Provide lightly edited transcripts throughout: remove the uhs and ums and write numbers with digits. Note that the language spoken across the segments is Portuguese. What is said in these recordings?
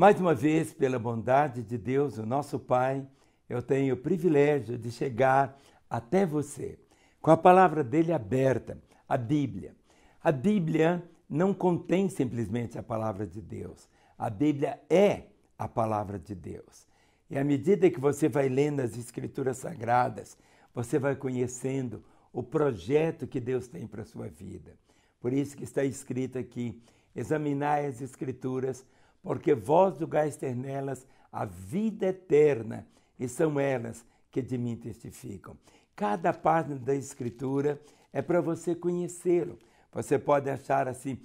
Mais uma vez, pela bondade de Deus, o nosso Pai, eu tenho o privilégio de chegar até você com a palavra dele aberta, a Bíblia. A Bíblia não contém simplesmente a palavra de Deus. A Bíblia é a palavra de Deus. E à medida que você vai lendo as Escrituras Sagradas, você vai conhecendo o projeto que Deus tem para a sua vida. Por isso que está escrito aqui, examinai as Escrituras, porque vós julgaste nelas a vida eterna, e são elas que de mim testificam. Cada página da Escritura é para você conhecê-lo. Você pode achar assim,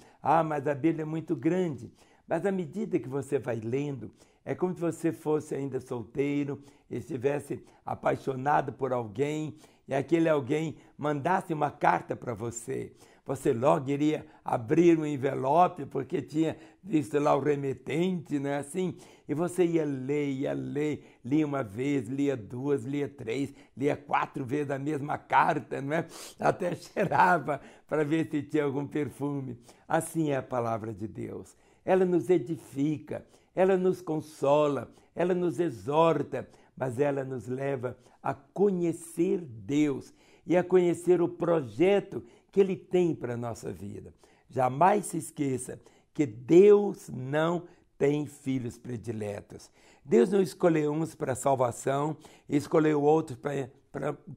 mas a Bíblia é muito grande. Mas à medida que você vai lendo, é como se você fosse ainda solteiro, estivesse apaixonado por alguém, e aquele alguém mandasse uma carta para você. Você logo iria abrir um envelope, porque tinha visto lá o remetente, não é assim? E você ia ler, lia uma vez, lia duas, lia três, lia 4 vezes a mesma carta, não é? Até cheirava para ver se tinha algum perfume. Assim é a palavra de Deus. Ela nos edifica, ela nos consola, ela nos exorta, mas ela nos leva a conhecer Deus e a conhecer o projeto que Ele tem para a nossa vida. Jamais se esqueça que Deus não tem filhos prediletos. Deus não escolheu uns para a salvação e escolheu outros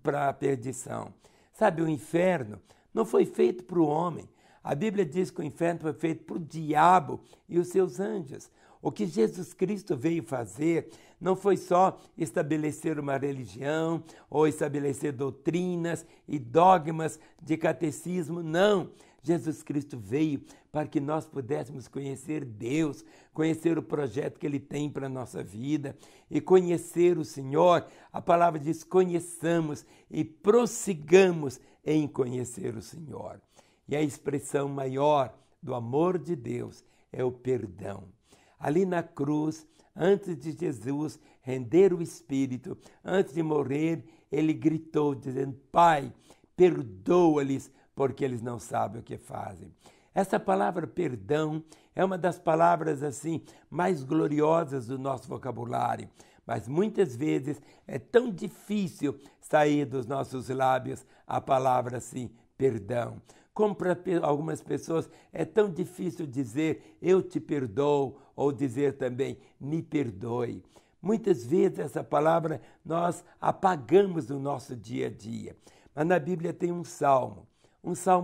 para a perdição. Sabe, o inferno não foi feito para o homem. A Bíblia diz que o inferno foi feito para o diabo e os seus anjos. O que Jesus Cristo veio fazer não foi só estabelecer uma religião ou estabelecer doutrinas e dogmas de catecismo, não. Jesus Cristo veio para que nós pudéssemos conhecer Deus, conhecer o projeto que Ele tem para a nossa vida e conhecer o Senhor. A palavra diz, conheçamos e prossigamos em conhecer o Senhor. E a expressão maior do amor de Deus é o perdão. Ali na cruz, antes de Jesus render o Espírito, antes de morrer, ele gritou dizendo, Pai, perdoa-lhes, porque eles não sabem o que fazem. Essa palavra perdão é uma das palavras assim mais gloriosas do nosso vocabulário, mas muitas vezes é tão difícil sair dos nossos lábios a palavra assim, perdão. Como para algumas pessoas é tão difícil dizer eu te perdoo ou dizer também me perdoe. Muitas vezes essa palavra nós apagamos do nosso dia a dia. Mas na Bíblia tem um salmo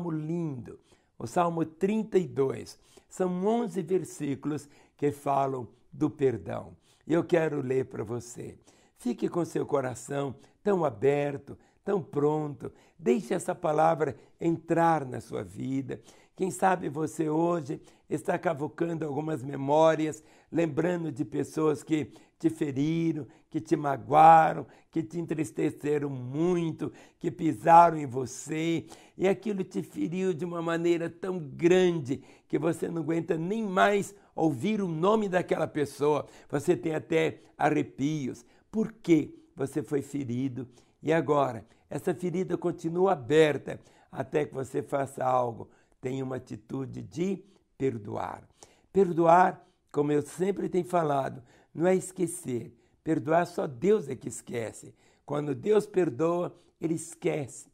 lindo, o Salmo 32. São 11 versículos que falam do perdão. E eu quero ler para você. Fique com seu coração tão aberto, tão pronto, deixe essa palavra entrar na sua vida. Quem sabe você hoje está cavucando algumas memórias, lembrando de pessoas que te feriram, que te magoaram, que te entristeceram muito, que pisaram em você, e aquilo te feriu de uma maneira tão grande que você não aguenta nem mais ouvir o nome daquela pessoa. Você tem até arrepios. Por quê? Você foi ferido e agora essa ferida continua aberta até que você faça algo. Tenha uma atitude de perdoar. Perdoar, como eu sempre tenho falado, não é esquecer. Perdoar só Deus é que esquece. Quando Deus perdoa, Ele esquece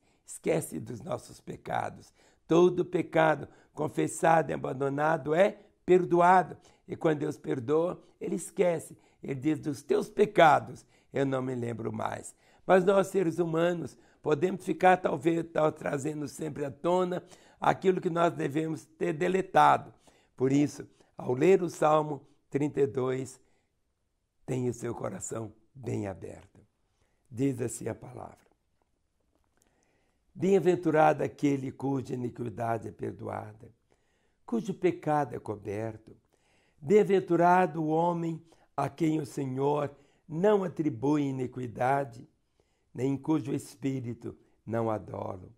dos nossos pecados. Todo pecado confessado e abandonado é perdoado. E quando Deus perdoa, Ele esquece. Ele diz, dos teus pecados eu não me lembro mais. Mas nós, seres humanos, podemos ficar talvez trazendo sempre à tona aquilo que nós devemos ter deletado. Por isso, ao ler o Salmo 32, tenha o seu coração bem aberto. Diz assim a palavra. Bem-aventurado aquele cuja iniquidade é perdoada, cujo pecado é coberto. Bem-aventurado o homem a quem o Senhor não atribui iniquidade, nem cujo espírito não há dolo.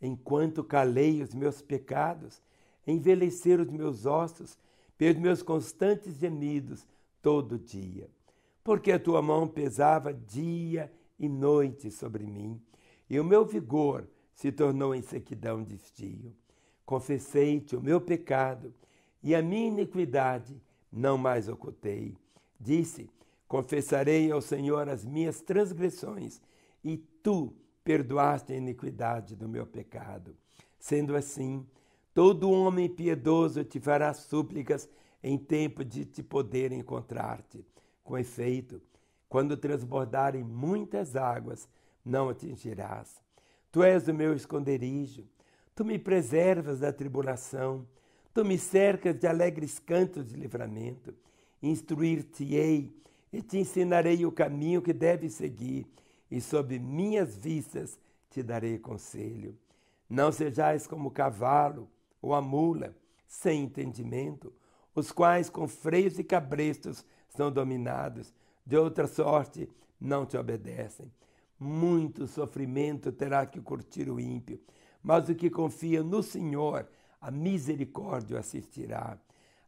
Enquanto calei os meus pecados, envelheceram os meus ossos pelos meus constantes gemidos todo dia. Porque a tua mão pesava dia e noite sobre mim, e o meu vigor se tornou em sequidão de estio. Confessei-te o meu pecado, e a minha iniquidade não mais ocultei. Disse: confessarei ao Senhor as minhas transgressões, e tu perdoaste a iniquidade do meu pecado. Sendo assim, todo homem piedoso te fará súplicas em tempo de te poder encontrar-te. Com efeito, quando transbordarem muitas águas, não atingirás. Tu és o meu esconderijo, tu me preservas da tribulação, tu me cercas de alegres cantos de livramento. Instruir-te-ei e te ensinarei o caminho que deves seguir, e sob minhas vistas te darei conselho. Não sejais como o cavalo ou a mula, sem entendimento, os quais com freios e cabrestos são dominados, de outra sorte não te obedecem. Muito sofrimento terá que curtir o ímpio, mas o que confia no Senhor, a misericórdia o assistirá.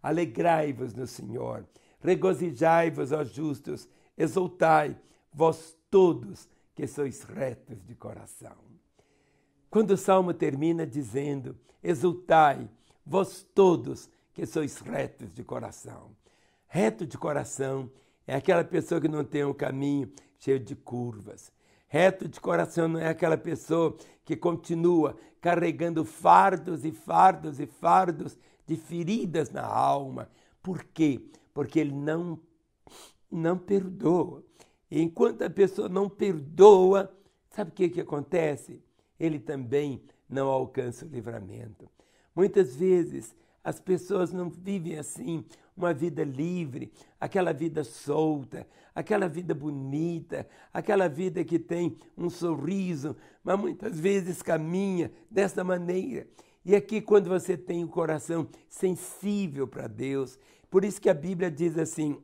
Alegrai-vos no Senhor, regozijai-vos, ó justos, exultai, vós todos que sois retos de coração. Quando o Salmo termina dizendo: exultai, vós todos que sois retos de coração. Reto de coração é aquela pessoa que não tem um caminho cheio de curvas. Reto de coração não é aquela pessoa que continua carregando fardos e fardos e fardos de feridas na alma. Por quê? Porque ele não perdoa. E enquanto a pessoa não perdoa, sabe o que acontece? Ele também não alcança o livramento. Muitas vezes as pessoas não vivem assim, uma vida livre, aquela vida solta, aquela vida bonita, aquela vida que tem um sorriso, mas muitas vezes caminha dessa maneira. E aqui quando você tem o coração sensível para Deus, por isso que a Bíblia diz assim: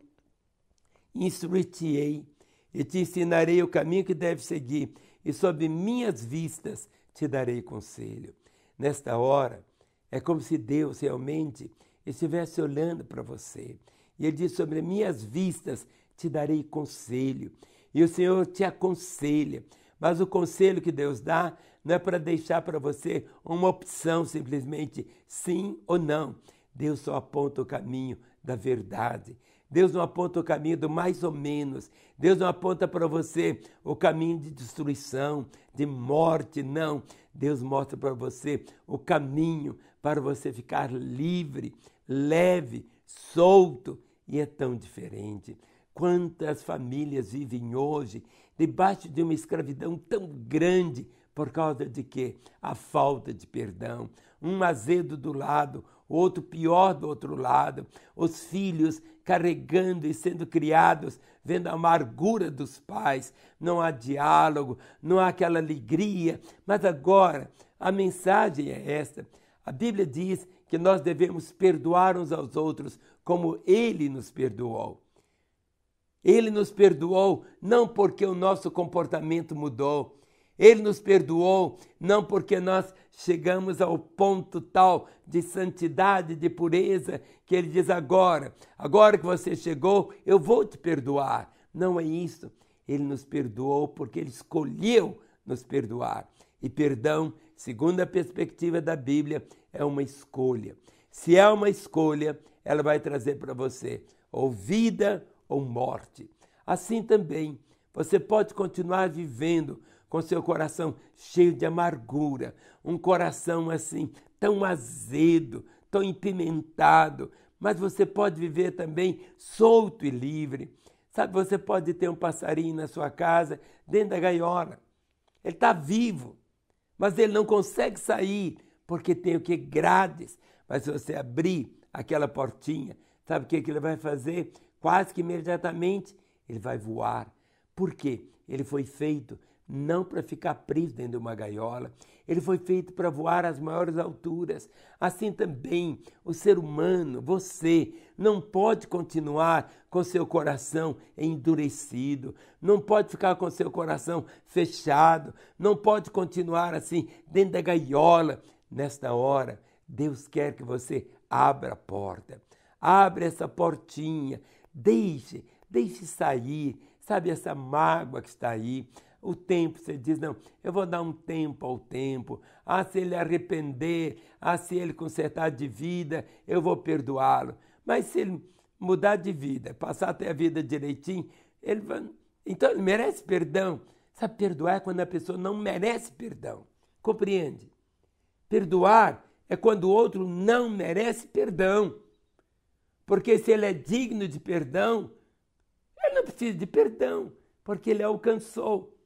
instruir-te-ei e te ensinarei o caminho que deves seguir, e sob minhas vistas te darei conselho. Nesta hora, é como se Deus realmente estivesse olhando para você. E Ele diz: sobre minhas vistas te darei conselho. E o Senhor te aconselha. Mas o conselho que Deus dá não é para deixar para você uma opção, simplesmente sim ou não. Deus só aponta o caminho da verdade. Deus não aponta o caminho do mais ou menos. Deus não aponta para você o caminho de destruição, de morte, não. Deus mostra para você o caminho para você ficar livre, leve, solto. E é tão diferente. Quantas famílias vivem hoje debaixo de uma escravidão tão grande por causa de quê? A falta de perdão. Um azedo do lado, outro pior do outro lado. Os filhos carregando e sendo criados, vendo a amargura dos pais. Não há diálogo, não há aquela alegria. Mas agora, a mensagem é esta. A Bíblia diz que nós devemos perdoar uns aos outros como Ele nos perdoou. Ele nos perdoou não porque o nosso comportamento mudou. Ele nos perdoou não porque nós chegamos ao ponto tal de santidade, de pureza, que Ele diz agora que você chegou, eu vou te perdoar. Não é isso. Ele nos perdoou porque Ele escolheu nos perdoar. E perdão, segundo a perspectiva da Bíblia, é uma escolha. Se é uma escolha, ela vai trazer para você ou vida ou morte. Assim também, você pode continuar vivendo com seu coração cheio de amargura, um coração assim tão azedo, tão empimentado, mas você pode viver também solto e livre. Sabe, você pode ter um passarinho na sua casa, dentro da gaiola. Ele está vivo, mas ele não consegue sair, porque tem o que? Grades. Mas se você abrir aquela portinha, sabe o que ele vai fazer? Quase que imediatamente ele vai voar. Por quê? Ele foi feito não para ficar preso dentro de uma gaiola. Ele foi feito para voar às maiores alturas. Assim também, o ser humano, você, não pode continuar com seu coração endurecido, não pode ficar com seu coração fechado, não pode continuar assim dentro da gaiola. Nesta hora, Deus quer que você abra a porta. Abre essa portinha, deixe sair, sabe, essa mágoa que está aí. O tempo, você diz, não, eu vou dar um tempo ao tempo. Se ele arrepender, se ele consertar de vida, eu vou perdoá-lo. Mas se ele mudar de vida, passar até a vida direitinho, então ele merece perdão. Sabe, perdoar é quando a pessoa não merece perdão. Compreende? Perdoar é quando o outro não merece perdão. Porque se ele é digno de perdão, ele não precisa de perdão, porque ele alcançou.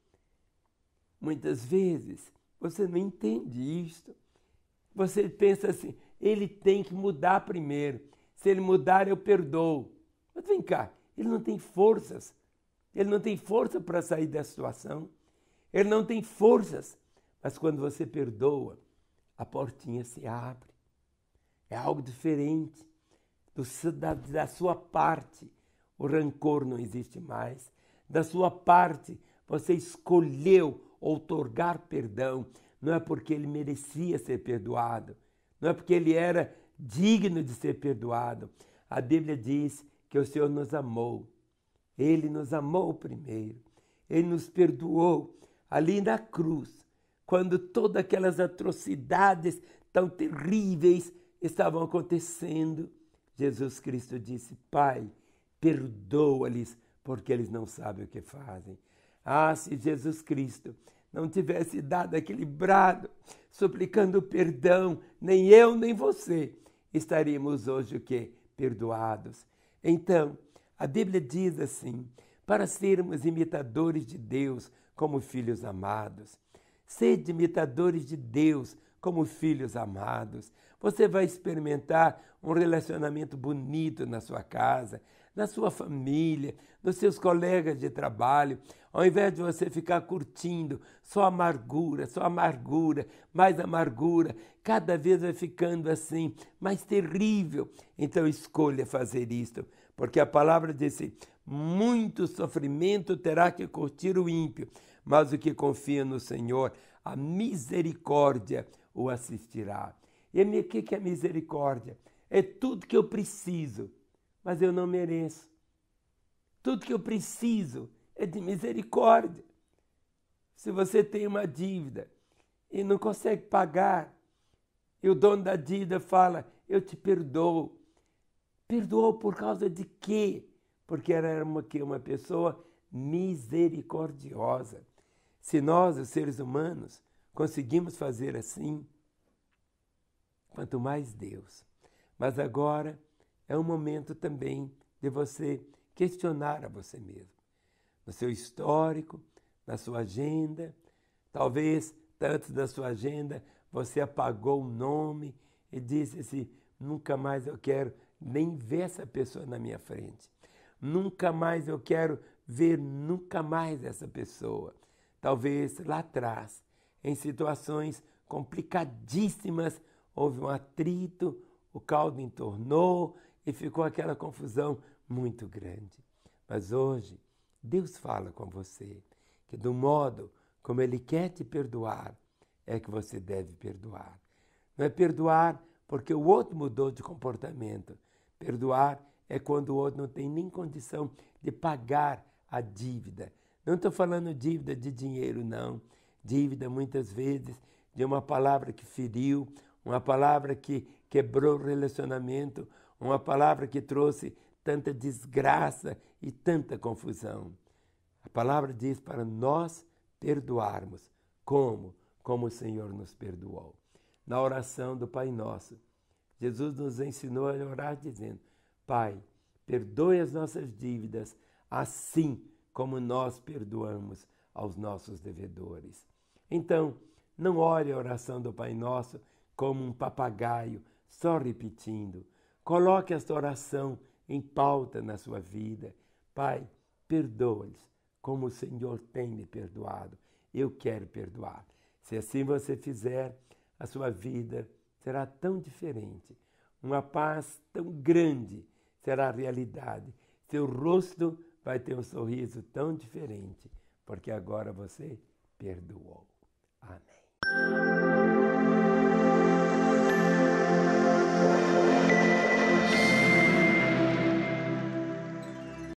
Muitas vezes você não entende isto. Você pensa assim, ele tem que mudar primeiro. Se ele mudar, eu perdoo. Mas vem cá, ele não tem forças. Ele não tem força para sair da situação. Ele não tem forças. Mas quando você perdoa, a portinha se abre. É algo diferente. Da sua parte, o rancor não existe mais. Da sua parte, você escolheu outorgar perdão. Não é porque ele merecia ser perdoado. Não é porque ele era digno de ser perdoado. A Bíblia diz que o Senhor nos amou. Ele nos amou primeiro. Ele nos perdoou ali na cruz, quando todas aquelas atrocidades tão terríveis estavam acontecendo. Jesus Cristo disse, Pai, perdoa-lhes, porque eles não sabem o que fazem. Ah, se Jesus Cristo não tivesse dado aquele brado, suplicando perdão, nem eu, nem você, estaríamos hoje o quê? Perdoados. Então, a Bíblia diz assim, para sermos imitadores de Deus como filhos amados. Sede imitadores de Deus como filhos amados. Você vai experimentar um relacionamento bonito na sua casa, na sua família, nos seus colegas de trabalho. Ao invés de você ficar curtindo só amargura, mais amargura, cada vez vai ficando assim, mais terrível. Então escolha fazer isto, porque a palavra disse, muito sofrimento terá que curtir o ímpio, mas o que confia no Senhor, a misericórdia o assistirá. E o que é misericórdia? É tudo que eu preciso, mas eu não mereço. Tudo que eu preciso é de misericórdia. Se você tem uma dívida e não consegue pagar, e o dono da dívida fala, eu te perdoo. Perdoou por causa de quê? Porque era uma pessoa misericordiosa. Se nós, os seres humanos, conseguimos fazer assim, quanto mais Deus. Mas agora é um momento também de você questionar a você mesmo. No seu histórico, na sua agenda, talvez tanto da sua agenda você apagou o nome e disse assim, nunca mais eu quero nem ver essa pessoa na minha frente. Nunca mais eu quero ver nunca mais essa pessoa. Talvez lá atrás, em situações complicadíssimas, houve um atrito, o caldo entornou e ficou aquela confusão muito grande. Mas hoje, Deus fala com você que do modo como Ele quer te perdoar, é que você deve perdoar. Não é perdoar porque o outro mudou de comportamento. Perdoar é quando o outro não tem nem condição de pagar a dívida. Não estou falando dívida de dinheiro, não. Dívida, muitas vezes, de uma palavra que feriu, uma palavra que quebrou o relacionamento, uma palavra que trouxe tanta desgraça e tanta confusão. A palavra diz para nós perdoarmos. Como? Como o Senhor nos perdoou. Na oração do Pai Nosso, Jesus nos ensinou a orar dizendo, Pai, perdoe as nossas dívidas, assim como nós perdoamos aos nossos devedores. Então, não ore a oração do Pai Nosso como um papagaio, só repetindo. Coloque esta oração em pauta na sua vida. Pai, perdoa-lhes, como o Senhor tem me perdoado. Eu quero perdoar. Se assim você fizer, a sua vida será tão diferente. Uma paz tão grande será a realidade. Seu rosto vai ter um sorriso tão diferente, porque agora você perdoou. Amém.